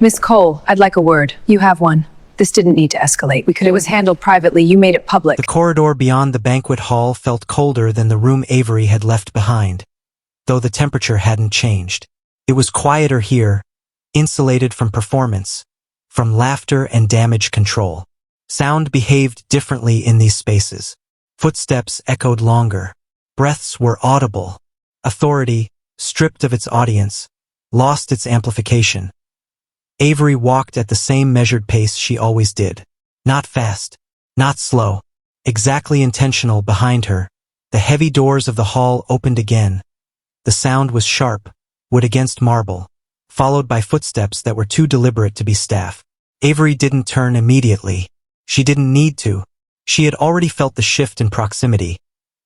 Miss Cole, I'd like a word. You have one. This didn't need to escalate. It was handled privately. You made it public. The corridor beyond the banquet hall felt colder than the room Avery had left behind, though the temperature hadn't changed. It was quieter here, insulated from performance, from laughter and damage control. Sound behaved differently in these spaces. Footsteps echoed longer. Breaths were audible. Authority, stripped of its audience, lost its amplification. Avery walked at the same measured pace she always did. Not fast, not slow, exactly intentional. Behind her, the heavy doors of the hall opened again. The sound was sharp, wood against marble, followed by footsteps that were too deliberate to be staff. Avery didn't turn immediately. She didn't need to. She had already felt the shift in proximity,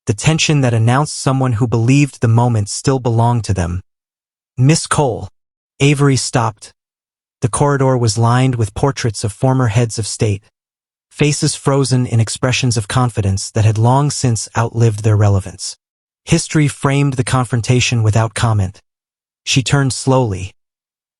the tension that announced someone who believed the moment still belonged to them. Miss Cole. Avery stopped. The corridor was lined with portraits of former heads of state, faces frozen in expressions of confidence that had long since outlived their relevance. History framed the confrontation without comment. She turned slowly.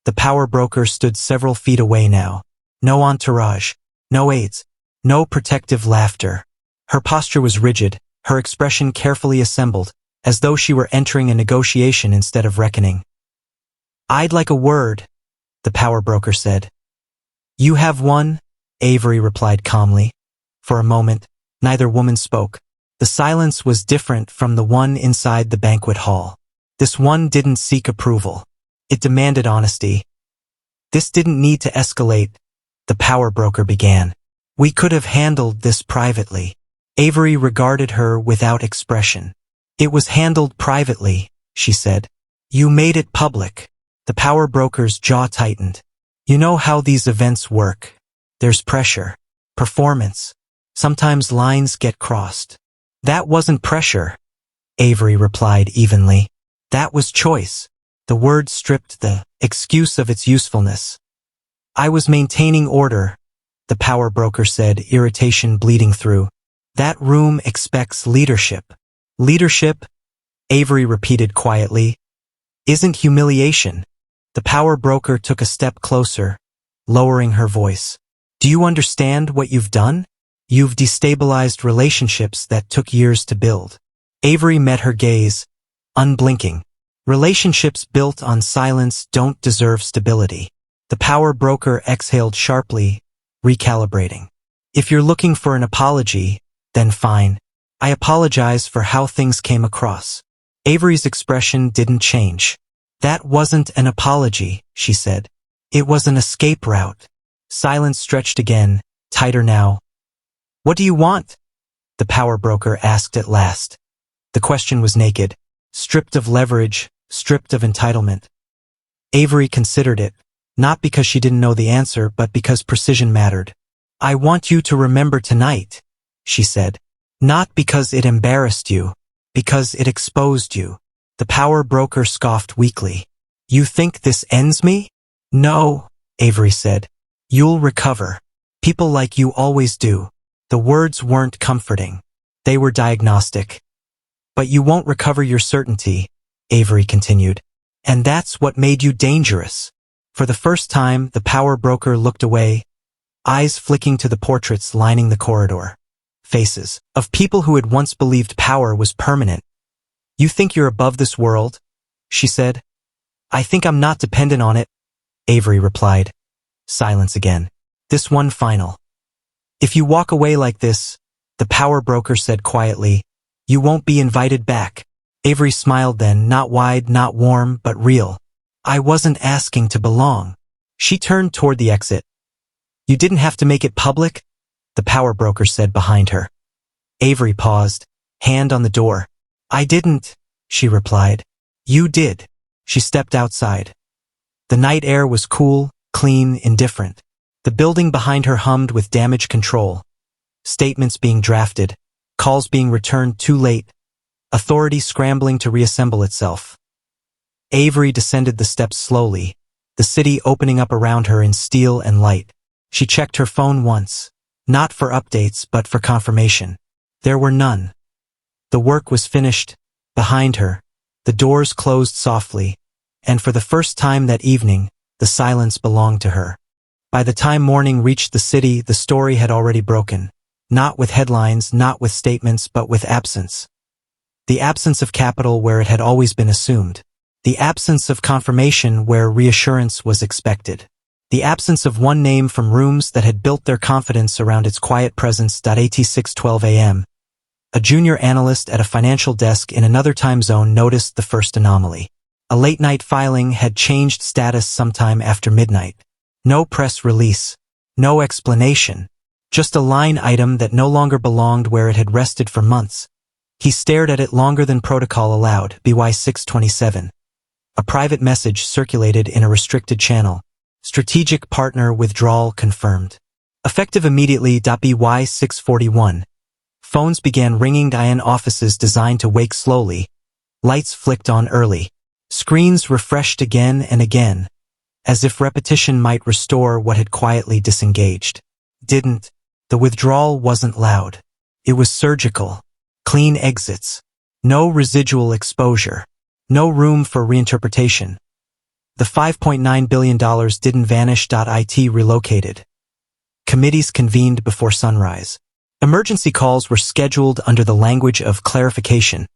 The power broker stood several feet away now. No entourage, no aides, no protective laughter. Her posture was rigid, her expression carefully assembled, as though she were entering a negotiation instead of reckoning. "I'd like a word," the power broker said. "You have one," Avery replied calmly. For a moment, neither woman spoke. The silence was different from the one inside the banquet hall. This one didn't seek approval. It demanded honesty. "This didn't need to escalate," the power broker began. "We could have handled this privately." Avery regarded her without expression. "It was handled privately," she said. "You made it public." The power broker's jaw tightened. "You know how these events work. There's pressure, performance. Sometimes lines get crossed." "That wasn't pressure," Avery replied evenly. "That was choice." The word stripped the excuse of its usefulness. "I was maintaining order," the power broker said, irritation bleeding through. "That room expects leadership." "Leadership," Avery repeated quietly, "isn't humiliation." The power broker took a step closer, lowering her voice. "Do you understand what you've done? You've destabilized relationships that took years to build." Avery met her gaze, unblinking. Relationships built on silence don't deserve stability. The power broker exhaled sharply, recalibrating. "If you're looking for an apology, then fine. I apologize for how things came across." Avery's expression didn't change. "That wasn't an apology," she said. "It was an escape route." Silence stretched again, tighter now. "What do you want?" the power broker asked at last. The question was naked, stripped of leverage, stripped of entitlement. Avery considered it, not because she didn't know the answer, but because precision mattered. "I want you to remember tonight," she said. "Not because it embarrassed you, because it exposed you." The power broker scoffed weakly. "You think this ends me?" "No," Avery said. "You'll recover. People like you always do." The words weren't comforting. They were diagnostic. "But you won't recover your certainty," Avery continued. "And that's what made you dangerous." For the first time, the power broker looked away, eyes flicking to the portraits lining the corridor. Faces of people who had once believed power was permanent. "You think you're above this world?" she said. "I think I'm not dependent on it," Avery replied. Silence again. "This one final. If you walk away like this," the power broker said quietly, "you won't be invited back." Avery smiled then, not wide, not warm, but real. "I wasn't asking to belong." She turned toward the exit. "You didn't have to make it public," the power broker said behind her. Avery paused, hand on the door. "I didn't," she replied. "You did." She stepped outside. The night air was cool, clean, indifferent. The building behind her hummed with damage control. Statements being drafted, calls being returned too late, authority scrambling to reassemble itself. Avery descended the steps slowly, the city opening up around her in steel and light. She checked her phone once, not for updates but for confirmation. There were none. The work was finished. Behind her, the doors closed softly, and for the first time that evening, The silence belonged to her. By the time morning reached the city, the story had already broken. Not with headlines, not with statements, but with absence. The absence of capital where it had always been assumed. The absence of confirmation where reassurance was expected. The absence of one name from rooms that had built their confidence around its quiet presence. At 6:12 a.m., a junior analyst at a financial desk in another time zone noticed the first anomaly. A late-night filing had changed status sometime after midnight. No press release. No explanation. Just a line item that no longer belonged where it had rested for months. He stared at it longer than protocol allowed. BY 6:27. A private message circulated in a restricted channel. Strategic partner withdrawal confirmed. Effective immediately. BY 6:41. Phones began ringing. IN offices designed to wake slowly. Lights flicked on early. Screens refreshed again and again, as if repetition might restore what had quietly disengaged. Didn't. The withdrawal wasn't loud. It was surgical. Clean exits. No residual exposure. No room for reinterpretation. The $5.9 billion didn't vanish. IT relocated. Committees convened before sunrise. Emergency calls were scheduled under the language of clarification,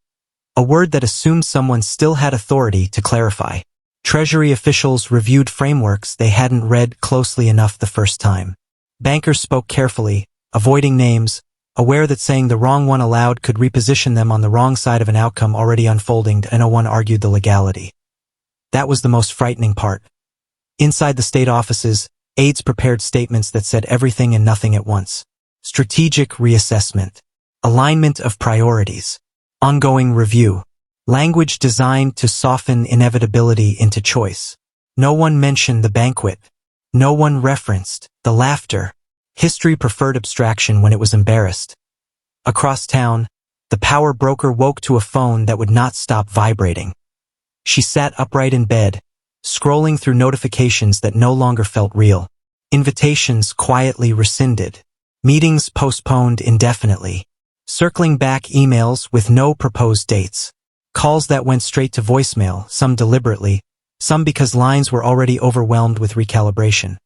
a word that assumed someone still had authority to clarify. Treasury officials reviewed frameworks they hadn't read closely enough the first time. Bankers spoke carefully, avoiding names, aware that saying the wrong one aloud could reposition them on the wrong side of an outcome already unfolding, and no one argued the legality. That was the most frightening part. Inside the state offices, aides prepared statements that said everything and nothing at once. Strategic reassessment. Alignment of priorities. Ongoing review. Language designed to soften inevitability into choice. No one mentioned the banquet. No one referenced the laughter. History preferred abstraction when it was embarrassed. Across town, the power broker woke to a phone that would not stop vibrating. She sat upright in bed, scrolling through notifications that no longer felt real. Invitations quietly rescinded. Meetings postponed indefinitely. Circling back emails with no proposed dates. Calls that went straight to voicemail, some deliberately, some because lines were already overwhelmed with recalibration.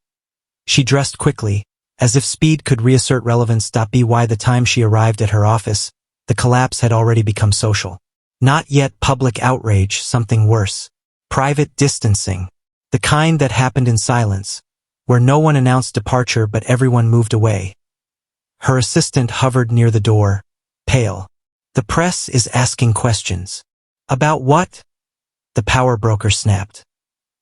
She dressed quickly, as if speed could reassert relevance. By the time she arrived at her office, the collapse had already become social. Not yet public outrage, something worse. Private distancing. The kind that happened in silence, where no one announced departure but everyone moved away. Her assistant hovered near the door, pale. The press is asking questions. About what? The power broker snapped.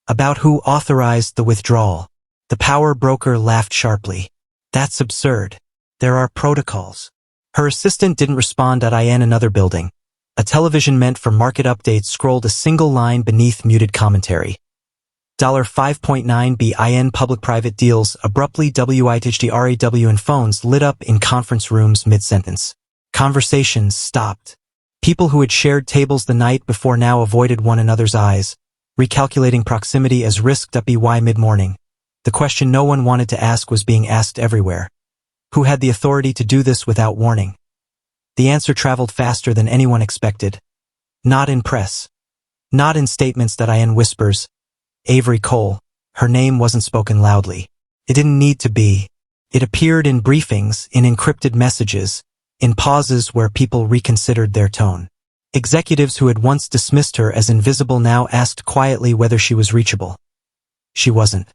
About who authorized the withdrawal. The power broker laughed sharply. That's absurd. There are protocols. Her assistant didn't respond. In another building, a television meant for market updates scrolled a single line beneath muted commentary. $5.9 billion public-private deals abruptly WITHDRAW and phones lit up in conference rooms mid-sentence. Conversations stopped. People who had shared tables the night before now avoided one another's eyes, recalculating proximity as risk. By mid-morning, the question no one wanted to ask was being asked everywhere. Who had the authority to do this without warning? The answer traveled faster than anyone expected. Not in press. Not in statements. In whispers. Avery Cole. Her name wasn't spoken loudly. It didn't need to be. It appeared in briefings, in encrypted messages, in pauses where people reconsidered their tone. Executives who had once dismissed her as invisible now asked quietly whether she was reachable. She wasn't.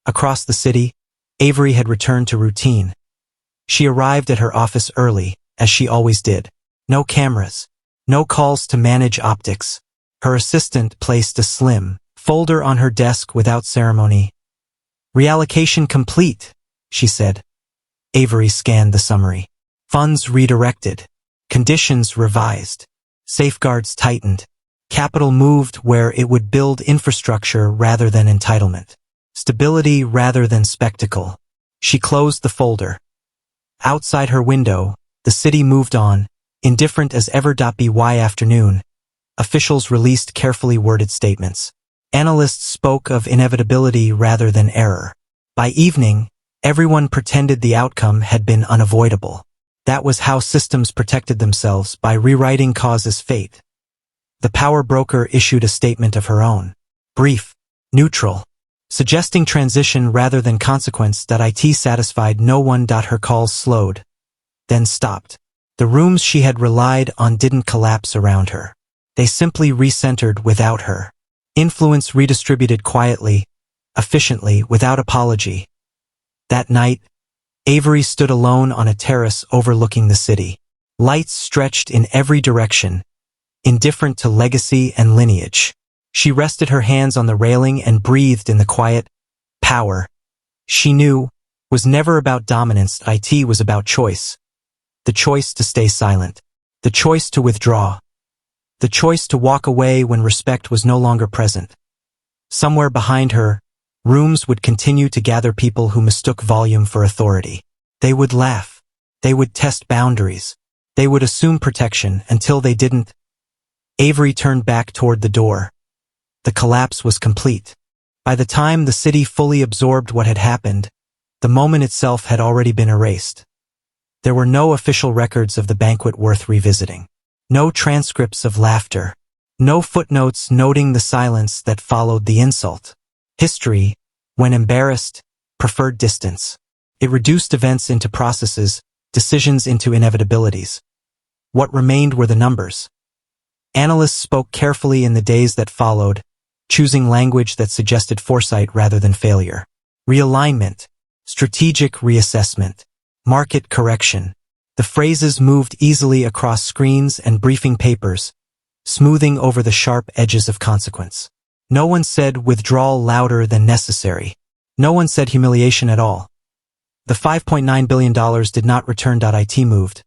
Across the city, Avery had returned to routine. She arrived at her office early, as she always did. No cameras. No calls to manage optics. Her assistant placed a slim folder on her desk without ceremony. Reallocation complete, she said. Avery scanned the summary. Funds redirected. Conditions revised. Safeguards tightened. Capital moved where it would build infrastructure rather than entitlement. Stability rather than spectacle. She closed the folder. Outside her window, the city moved on, indifferent as ever. By afternoon, officials released carefully worded statements. Analysts spoke of inevitability rather than error. By evening, everyone pretended the outcome had been unavoidable. That was how systems protected themselves, by rewriting cause as fate. The power broker issued a statement of her own. Brief, neutral, suggesting transition rather than consequence. IT satisfied no one. Her calls slowed, then stopped. The rooms she had relied on didn't collapse around her. They simply recentered without her. Influence redistributed quietly, efficiently, without apology. That night, Avery stood alone on a terrace overlooking the city. Lights stretched in every direction, indifferent to legacy and lineage. She rested her hands on the railing and breathed in the quiet. Power, she knew, was never about dominance. It was about choice. The choice to stay silent. The choice to withdraw. The choice to walk away when respect was no longer present. Somewhere behind her, rooms would continue to gather people who mistook volume for authority. They would laugh. They would test boundaries. They would assume protection until they didn't. Avery turned back toward the door. The collapse was complete. By the time the city fully absorbed what had happened, the moment itself had already been erased. There were no official records of the banquet worth revisiting. No transcripts of laughter. No footnotes noting the silence that followed the insult. History, when embarrassed, preferred distance. It reduced events into processes, decisions into inevitabilities. What remained were the numbers. Analysts spoke carefully in the days that followed, choosing language that suggested foresight rather than failure. Realignment, strategic reassessment, market correction. The phrases moved easily across screens and briefing papers, smoothing over the sharp edges of consequence. No one said withdrawal louder than necessary. No one said humiliation at all. The $5.9 billion did not return. It moved.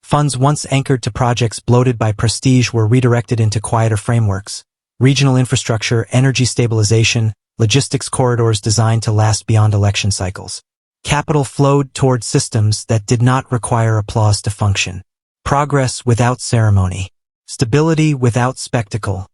Funds once anchored to projects bloated by prestige were redirected into quieter frameworks. Regional infrastructure, energy stabilization, logistics corridors designed to last beyond election cycles. Capital flowed toward systems that did not require applause to function. Progress without ceremony. Stability without spectacle.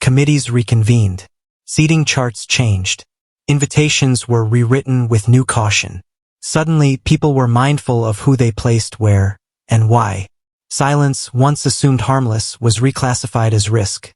Committees reconvened. Seating charts changed. Invitations were rewritten with new caution. Suddenly, people were mindful of who they placed where and why. Silence, once assumed harmless, was reclassified as risk.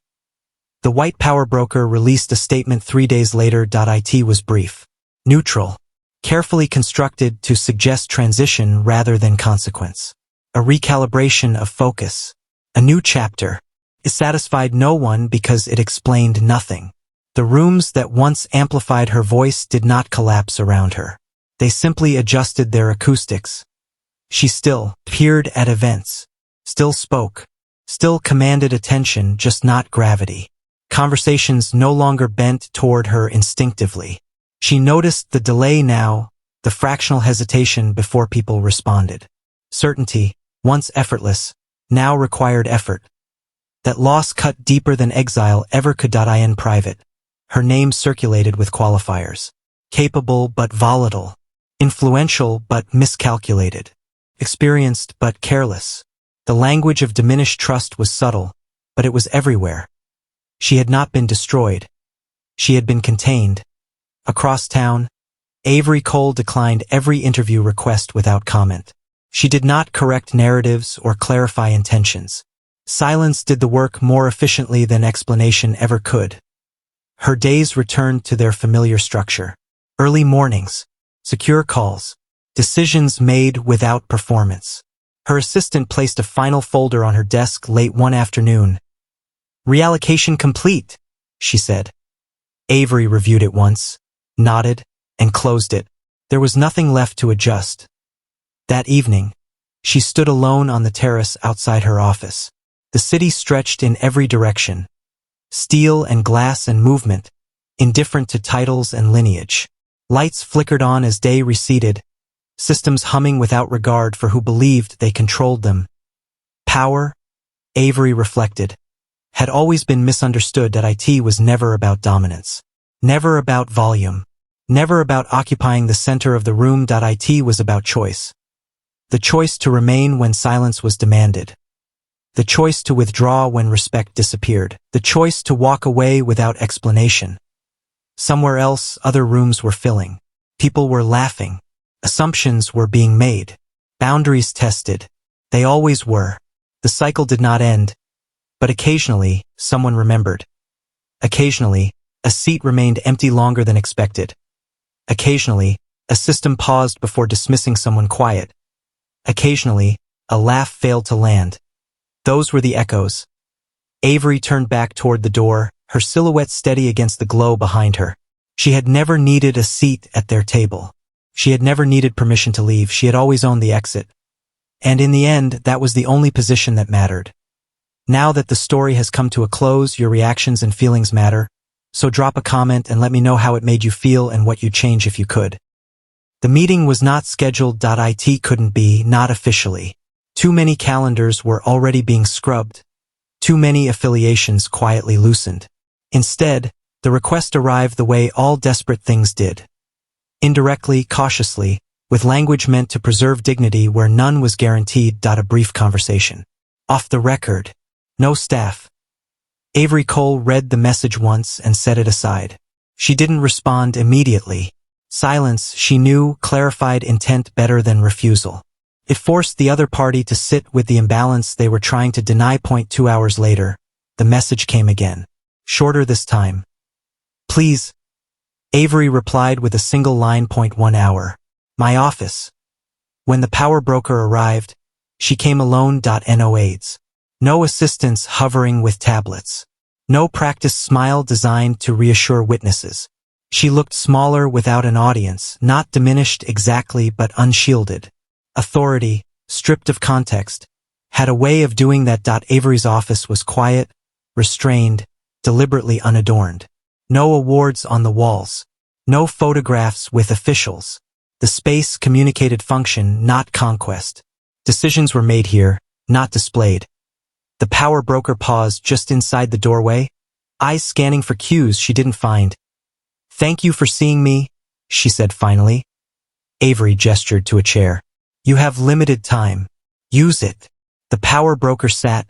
The white power broker released a statement 3 days later. It was brief. Neutral. Carefully constructed to suggest transition rather than consequence. A recalibration of focus. A new chapter. It satisfied no one because it explained nothing. The rooms that once amplified her voice did not collapse around her. They simply adjusted their acoustics. She still peered at events, still spoke, still commanded attention, just not gravity. Conversations no longer bent toward her instinctively. She noticed the delay now, the fractional hesitation before people responded. Certainty, once effortless, now required effort. That loss cut deeper than exile ever could. In private, her name circulated with qualifiers. Capable but volatile. Influential but miscalculated. Experienced but careless. The language of diminished trust was subtle, but it was everywhere. She had not been destroyed. She had been contained. Across town, Avery Cole declined every interview request without comment. She did not correct narratives or clarify intentions. Silence did the work more efficiently than explanation ever could. Her days returned to their familiar structure. Early mornings, secure calls, decisions made without performance. Her assistant placed a final folder on her desk late one afternoon. "Reallocation complete," she said. Avery reviewed it once, nodded, and closed it. There was nothing left to adjust. That evening, she stood alone on the terrace outside her office. The city stretched in every direction. Steel and glass and movement, indifferent to titles and lineage. Lights flickered on as day receded, systems humming without regard for who believed they controlled them. Power, Avery reflected, had always been misunderstood. It was never about dominance. Never about volume. Never about occupying the center of the room. It was about choice. The choice to remain when silence was demanded. The choice to withdraw when respect disappeared. The choice to walk away without explanation. Somewhere else, other rooms were filling. People were laughing. Assumptions were being made. Boundaries tested. They always were. The cycle did not end. But occasionally, someone remembered. Occasionally, A seat remained empty longer than expected. Occasionally, a system paused before dismissing someone quiet. Occasionally, a laugh failed to land. Those were the echoes. Avery turned back toward the door, her silhouette steady against the glow behind her. She had never needed a seat at their table. She had never needed permission to leave. She had always owned the exit. And in the end, that was the only position that mattered. Now that the story has come to a close, your reactions and feelings matter. So drop a comment and let me know how it made you feel and what you'd change if you could. The meeting was not scheduled. It couldn't be, not officially. Too many calendars were already being scrubbed. Too many affiliations quietly loosened. Instead, the request arrived the way all desperate things did. Indirectly, cautiously, with language meant to preserve dignity where none was guaranteed. A brief conversation. Off the record. No staff. Avery Cole read the message once and set it aside. She didn't respond immediately. Silence, she knew, clarified intent better than refusal. It forced the other party to sit with the imbalance they were trying to deny. 2 hours later, the message came again. Shorter this time. Please. Avery replied with a single line. 1 hour. My office. When the power broker arrived, she came alone. No aides. No assistants hovering with tablets. No practiced smile designed to reassure witnesses. She looked smaller without an audience, not diminished exactly but unshielded. Authority, stripped of context, had a way of doing that. Avery's office was quiet, restrained, deliberately unadorned. No awards on the walls. No photographs with officials. The space communicated function, not conquest. Decisions were made here, not displayed. The power broker paused just inside the doorway, eyes scanning for cues she didn't find. Thank you for seeing me, she said finally. Avery gestured to a chair. You have limited time. Use it. The power broker sat,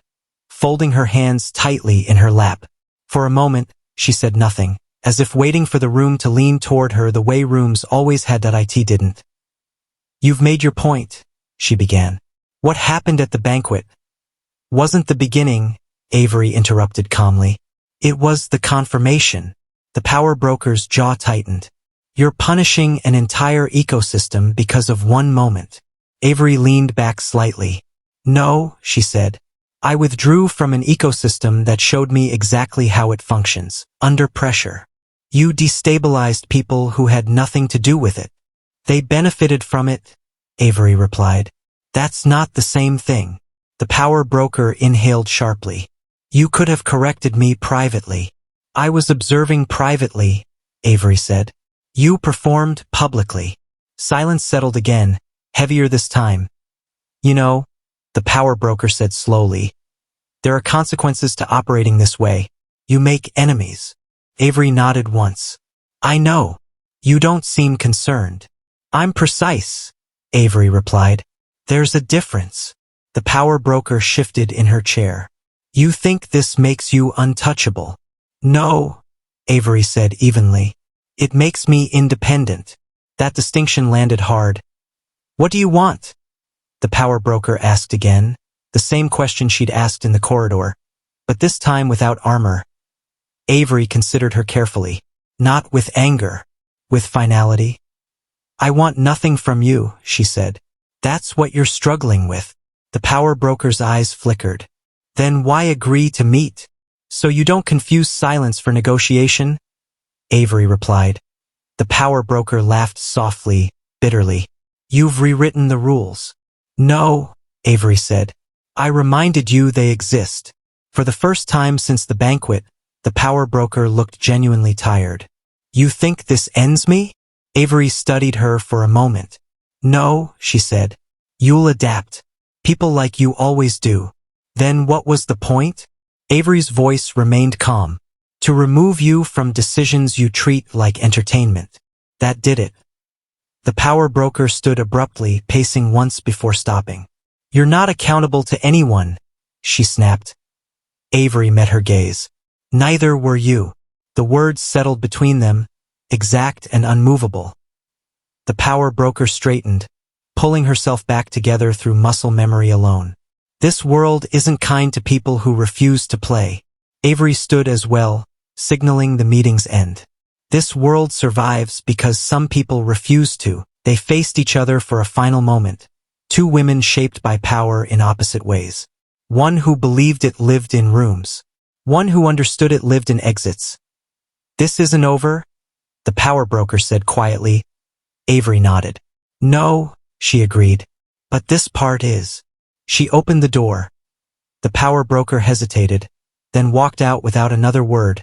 folding her hands tightly in her lap. For a moment, she said nothing, as if waiting for the room to lean toward her the way rooms always had. It didn't. You've made your point, she began. What happened at the banquet wasn't the beginning, Avery interrupted calmly. It was the confirmation. The power broker's jaw tightened. You're punishing an entire ecosystem because of one moment. Avery leaned back slightly. No, she said. I withdrew from an ecosystem that showed me exactly how it functions, under pressure. You destabilized people who had nothing to do with it. They benefited from it, Avery replied. That's not the same thing. The power broker inhaled sharply. You could have corrected me privately. I was observing privately, Avery said. You performed publicly. Silence settled again, heavier this time. You know, the power broker said slowly, there are consequences to operating this way. You make enemies. Avery nodded once. I know. You don't seem concerned. I'm precise, Avery replied. There's a difference. The power broker shifted in her chair. You think this makes you untouchable? No, Avery said evenly. It makes me independent. That distinction landed hard. What do you want? The power broker asked again, the same question she'd asked in the corridor, but this time without armor. Avery considered her carefully. Not with anger, with finality. I want nothing from you, she said. That's what you're struggling with. The power broker's eyes flickered. Then why agree to meet? So you don't confuse silence for negotiation? Avery replied. The power broker laughed softly, bitterly. You've rewritten the rules. No, Avery said. I reminded you they exist. For the first time since the banquet, the power broker looked genuinely tired. You think this ends me? Avery studied her for a moment. No, she said. You'll adapt. People like you always do. Then what was the point? Avery's voice remained calm. To remove you from decisions you treat like entertainment. That did it. The power broker stood abruptly, pacing once before stopping. You're not accountable to anyone, she snapped. Avery met her gaze. Neither were you. The words settled between them, exact and unmovable. The power broker straightened, pulling herself back together through muscle memory alone. This world isn't kind to people who refuse to play. Avery stood as well, signaling the meeting's end. This world survives because some people refuse to. They faced each other for a final moment. Two women shaped by power in opposite ways. One who believed it lived in rooms. One who understood it lived in exits. This isn't over? The power broker said quietly. Avery nodded. No, she agreed. But this part is. She opened the door. The power broker hesitated, then walked out without another word.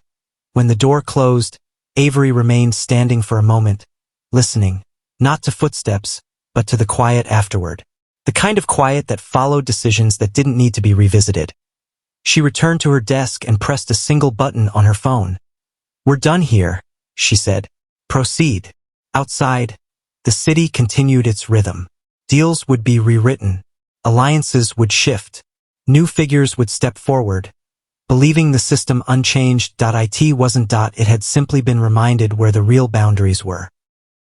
When the door closed, Avery remained standing for a moment, listening, not to footsteps, but to the quiet afterward. The kind of quiet that followed decisions that didn't need to be revisited. She returned to her desk and pressed a single button on her phone. We're done here, she said. Proceed. Outside, the city continued its rhythm. Deals would be rewritten. Alliances would shift. New figures would step forward. Believing the system unchanged. It wasn't. It had simply been reminded where the real boundaries were.